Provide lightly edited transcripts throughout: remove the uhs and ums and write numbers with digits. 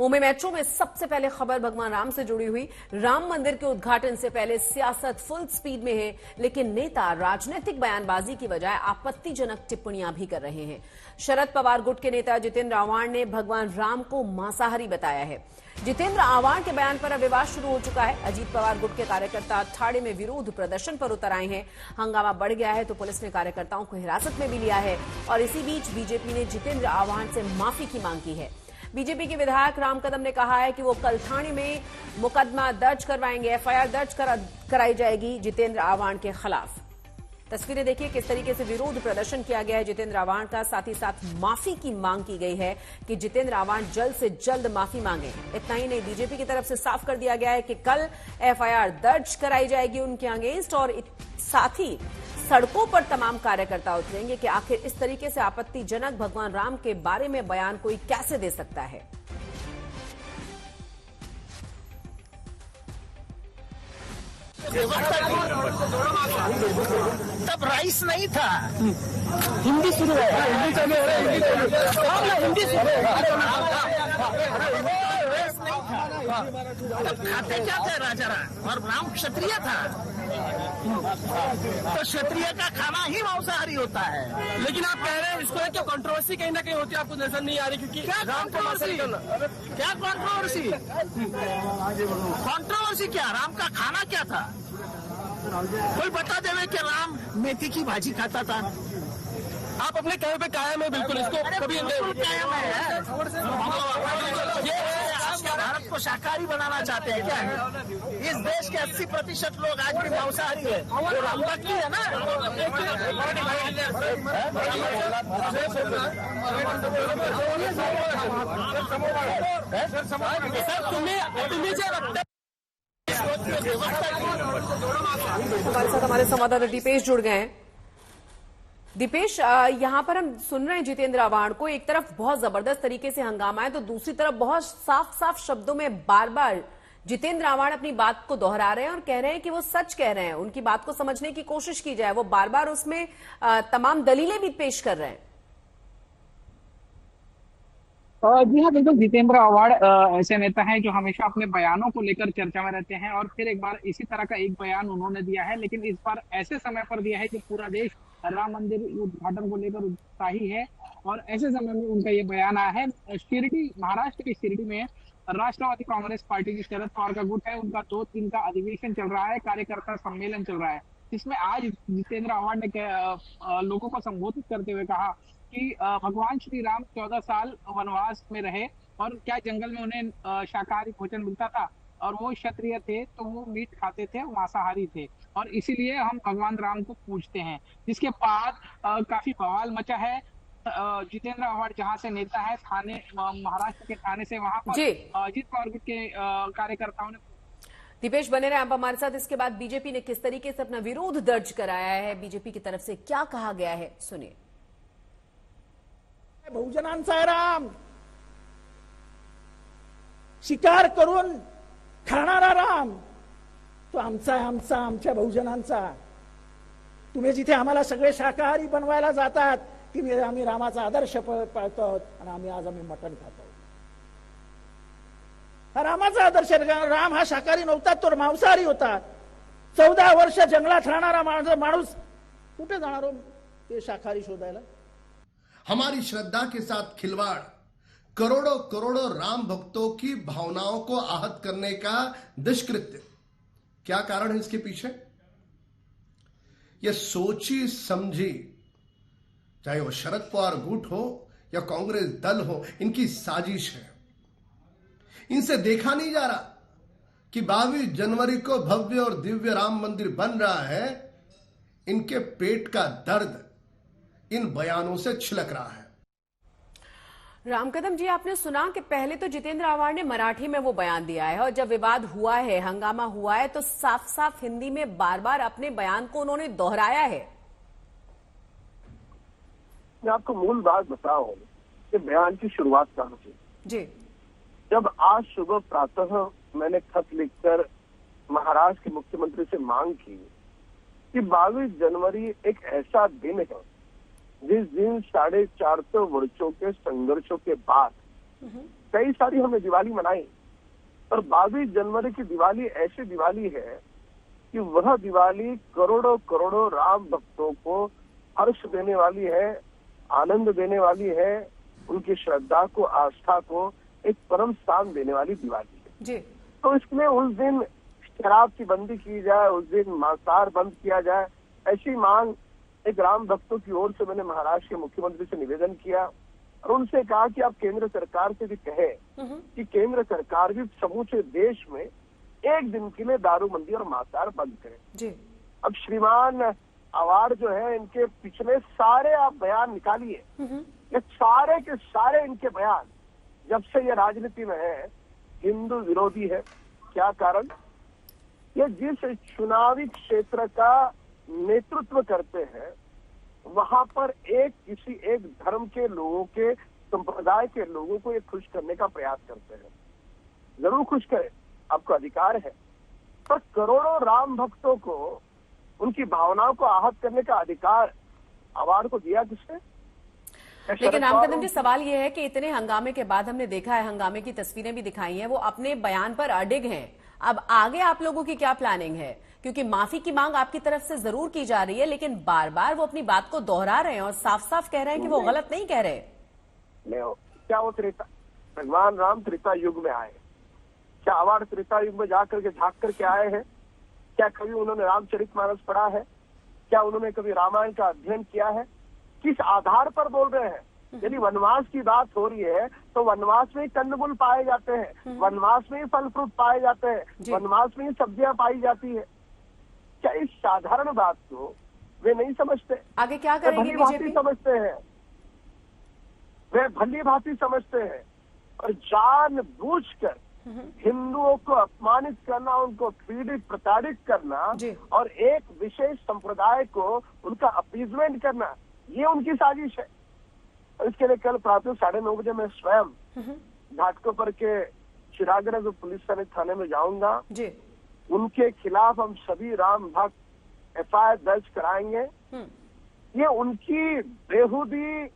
Mumbai metro में सबसे पहले खबर भगवान राम से जुड़ी हुई। राम मंदिर के उद्घाटन से पहले सियासत फुल स्पीड में है, लेकिन नेता राजनीतिक बयानबाजी की बजाय आपत्तिजनक टिप्पणियां भी कर रहे हैं। शरद पवार गुट के नेता जितेंद्र आव्हाड ने भगवान राम को मांसाहारी बताया है। जितेंद्र आव्हाड के बयान पर अब विवाद शुरू हो चुका है। अजीत पवार गुट के कार्यकर्ता अखाड़े में विरोध प्रदर्शन पर उतर आए हैं। हंगामा बढ़ गया है तो पुलिस ने कार्यकर्ताओं को हिरासत में भी लिया है और इसी बीच बीजेपी ने जितेंद्र आव्हाड से माफी की मांग की है। बीजेपी के विधायक राम कदम ने कहा है कि वो कल थाने में मुकदमा दर्ज करवाएंगे, एफआईआर दर्ज कराई जाएगी जितेंद्र आव्हाड के खिलाफ। तस्वीरें देखिए किस तरीके से विरोध प्रदर्शन किया गया है जितेंद्र आव्हाड का। साथ ही साथ माफी की मांग की गई है कि जितेंद्र आव्हाड जल्द से जल्द माफी मांगे। इतना ही नहीं, बीजेपी की तरफ से साफ कर दिया गया है कि कल एफआईआर दर्ज कराई जाएगी उनके अगेंस्ट और साथ ही सड़कों पर तमाम कार्यकर्ता उतरेंगे कि आखिर इस तरीके से आपत्तिजनक भगवान राम के बारे में बयान कोई कैसे दे सकता है। तब राइस नहीं था, हिंदी शुरू है, हिंदी खाते क्या थे राजा राम, और राम क्षत्रिय था तो क्षत्रिय का खाना ही मांसाहारी होता है। लेकिन आप कह रहे हैं इसको क्या कंट्रोवर्सी कहीं ना कहीं होती है, आपको नजर नहीं आ रही? क्योंकि क्या कंट्रोवर्सी, क्या कंट्रोवर्सी, कंट्रोवर्सी क्या? राम का खाना क्या था? कोई बता देवे कि राम मेथी की भाजी खाता था। आप अपने कहने पे कायम है बिल्कुल, इसको कभी कायम है। ये भारत को शाकाहारी बनाना चाहते हैं क्या? इस देश के 80% लोग आज भी मांसाहारी है, वो राम भक्त ही है ना। तुम्हें क्या लगता है? हमारे साथ हमारे संवाददाता दीपेश जुड़ गए हैं। दीपेश, यहां पर हम सुन रहे हैं जितेंद्र आव्हाड को, एक तरफ बहुत जबरदस्त तरीके से हंगामा है तो दूसरी तरफ बहुत साफ साफ शब्दों में बार बार जितेंद्र आव्हाड अपनी बात को दोहरा रहे हैं और कह रहे हैं कि वो सच कह रहे हैं। उनकी बात को समझने की कोशिश की जाए, वो बार बार उसमें तमाम दलीलें भी पेश कर रहे हैं। जी हाँ, बिल्कुल। जितेंद्र आव्हाड ऐसे नेता हैं जो हमेशा अपने बयानों को लेकर चर्चा में रहते हैं और फिर एक बार इसी तरह का एक बयान उन्होंने दिया है, लेकिन इस बार ऐसे समय पर दिया है कि पूरा देश राम मंदिर उद्घाटन को लेकर उत्साही है और ऐसे समय में उनका ये बयान आया है। शिरडी, महाराष्ट्र के शिरडी में राष्ट्रवादी कांग्रेस पार्टी की शरद पवार का गुट है, उनका 2 दिन का अधिवेशन चल रहा है, कार्यकर्ता सम्मेलन चल रहा है, जिसमें आज जितेंद्र आव्हाड ने लोगों को संबोधित करते हुए कहा कि भगवान श्री राम 14 साल वनवास में रहे और क्या जंगल में उन्हें शाकाहारी भोजन मिलता था और वो क्षत्रिय थे तो वो मीट खाते थे, मांसाहारी थे और इसीलिए हम भगवान राम को पूजते हैं। जिसके बाद काफी बवाल मचा है। जितेंद्र आव्हाड जहां से नेता है, थाने, महाराष्ट्र के थाने से, वहां पर अजीत पवार गुट के कार्यकर्ताओं ने। दीपेश बने रहे आप हमारे साथ। इसके बाद बीजेपी ने किस तरीके से अपना विरोध दर्ज कराया है, बीजेपी की तरफ से क्या कहा गया है, सुनिए। बहुजनांचा आहे राम, शिकार करून खाणारा राम तो आमचा आहे, आमच्या बहुजनांचा। तुम्ही जिथे आम्हाला सगळे शाकाहारी बनवायला जातात की आम्ही रामाचा आदर्श पाळतो आणि आम्ही मटण खातो। हा रामाचा आदर्श, राम हा शाकाहारी नव्हता, तो मांसाहारी होता। 14 वर्ष जंगलात राहणारा माणूस कुठे जाणार हो ते शाकाहारी शोधायला? हमारी श्रद्धा के साथ खिलवाड़, करोड़ों करोड़ों राम भक्तों की भावनाओं को आहत करने का दुष्कृत्य। क्या कारण है इसके पीछे? यह सोची समझी, चाहे वो शरद पवार गुट हो या कांग्रेस दल हो, इनकी साजिश है। इनसे देखा नहीं जा रहा कि 22 जनवरी को भव्य और दिव्य राम मंदिर बन रहा है। इनके पेट का दर्द इन बयानों से छिलक रहा है। राम कदम जी, आपने सुना कि पहले तो जितेंद्र आव्हाड ने मराठी में वो बयान दिया है और जब विवाद हुआ है, हंगामा हुआ है, तो साफ साफ हिंदी में बार बार अपने बयान को उन्होंने दोहराया है। मैं आपको मूल बात बताऊं कि बयान की शुरुआत कहां से जी। जब आज सुबह प्रातः मैंने खत लिखकर महाराष्ट्र के मुख्यमंत्री से मांग की कि 22 जनवरी एक ऐसा दिन है जिस दिन 450 वर्षों के संघर्षों के बाद कई सारी हमने दिवाली मनाई, पर 22 जनवरी की दिवाली ऐसी दिवाली है कि वह दिवाली करोड़ों करोड़ों राम भक्तों को हर्ष देने वाली है, आनंद देने वाली है, उनकी श्रद्धा को, आस्था को एक परम स्थान देने वाली दिवाली है जी। तो इसमें उस दिन शराब की बंदी की जाए, उस दिन मांसाहार बंद किया जाए, ऐसी मांग एक राम भक्तों की ओर से मैंने महाराष्ट्र के मुख्यमंत्री से निवेदन किया और उनसे कहा कि आप केंद्र सरकार से भी कहे कि केंद्र सरकार भी समूचे देश में एक दिन के लिए दारूबंदी और मांसाहार बंद करे जी। अब श्रीमान अवार्ड जो है, इनके पिछले सारे आप बयान निकालिए, ये सारे के सारे इनके बयान जब से ये राजनीति में है हिंदू विरोधी है। क्या कारण? ये जिस चुनावी क्षेत्र का नेतृत्व करते हैं वहां पर किसी एक धर्म के लोगों के, संप्रदाय के लोगों को ये खुश करने का प्रयास करते हैं। जरूर खुश करें, आपको अधिकार है, पर करोड़ों राम भक्तों को उनकी भावनाओं को आहत करने का अधिकार अवार्ड को दिया किसने? लेकिन रामकदम जी, सवाल यह है कि इतने हंगामे के बाद हमने देखा है, हंगामे की तस्वीरें भी दिखाई हैं, वो अपने बयान पर अडिग हैं। अब आगे आप लोगों की क्या प्लानिंग है? क्योंकि माफी की मांग आपकी तरफ से जरूर की जा रही है, लेकिन बार बार वो अपनी बात को दोहरा रहे हैं और साफ साफ कह रहे हैं कि वो गलत नहीं कह रहे। क्या वो त्रेता, भगवान राम त्रेता युग में आए? क्या अवार्ड त्रेता युग में जाकर के झांक करके आए हैं? क्या कभी उन्होंने रामचरितमानस पढ़ा है? क्या उन्होंने कभी रामायण का अध्ययन किया है? किस आधार पर बोल रहे हैं? यदि वनवास की बात हो रही है तो वनवास में ही कंदमूल पाए जाते हैं, वनवास में ही फल फ्रूट पाए जाते हैं, वनवास में ही सब्जियां पाई जाती है। क्या इस साधारण बात को वे नहीं समझते? आगे क्या करेंगे बीजेपी? समझते हैं, वे भली भांति समझते हैं और जानबूझकर हिंदुओं को अपमानित करना, उनको पीड़ित प्रताड़ित करना और एक विशेष संप्रदाय को उनका अपीजमेंट करना, ये उनकी साजिश है। और इसके लिए कल प्रातः 9:30 बजे मैं स्वयं घाटकोपर के चिरागनगर पुलिस थाने में जाऊंगा। उनके खिलाफ हम सभी राम भक्त एफआईआर दर्ज कराएंगे। ये उनकी बेहुदी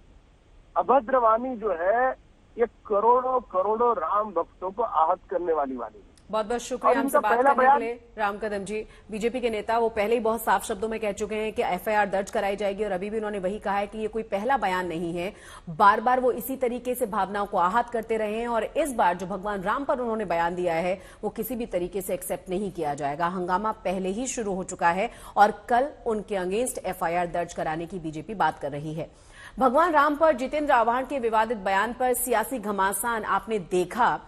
अभद्रवाणी जो है, ये करोड़ों करोड़ों राम भक्तों को आहत करने वाली वाली है। बहुत बहुत शुक्रिया हमसे बात करने के लिए रामकदम जी। बीजेपी के नेता वो पहले ही बहुत साफ शब्दों में कह चुके हैं कि एफआईआर दर्ज कराई जाएगी और अभी भी उन्होंने वही कहा है कि ये कोई पहला बयान नहीं है। बार बार वो इसी तरीके से भावनाओं को आहत करते रहे हैं और इस बार जो भगवान राम पर उन्होंने बयान दिया है वो किसी भी तरीके से एक्सेप्ट नहीं किया जाएगा। हंगामा पहले ही शुरू हो चुका है और कल उनके अगेंस्ट एफआईआर दर्ज कराने की बीजेपी बात कर रही है। भगवान राम पर जितेंद्र आव्हाड के विवादित बयान पर सियासी घमासान आपने देखा।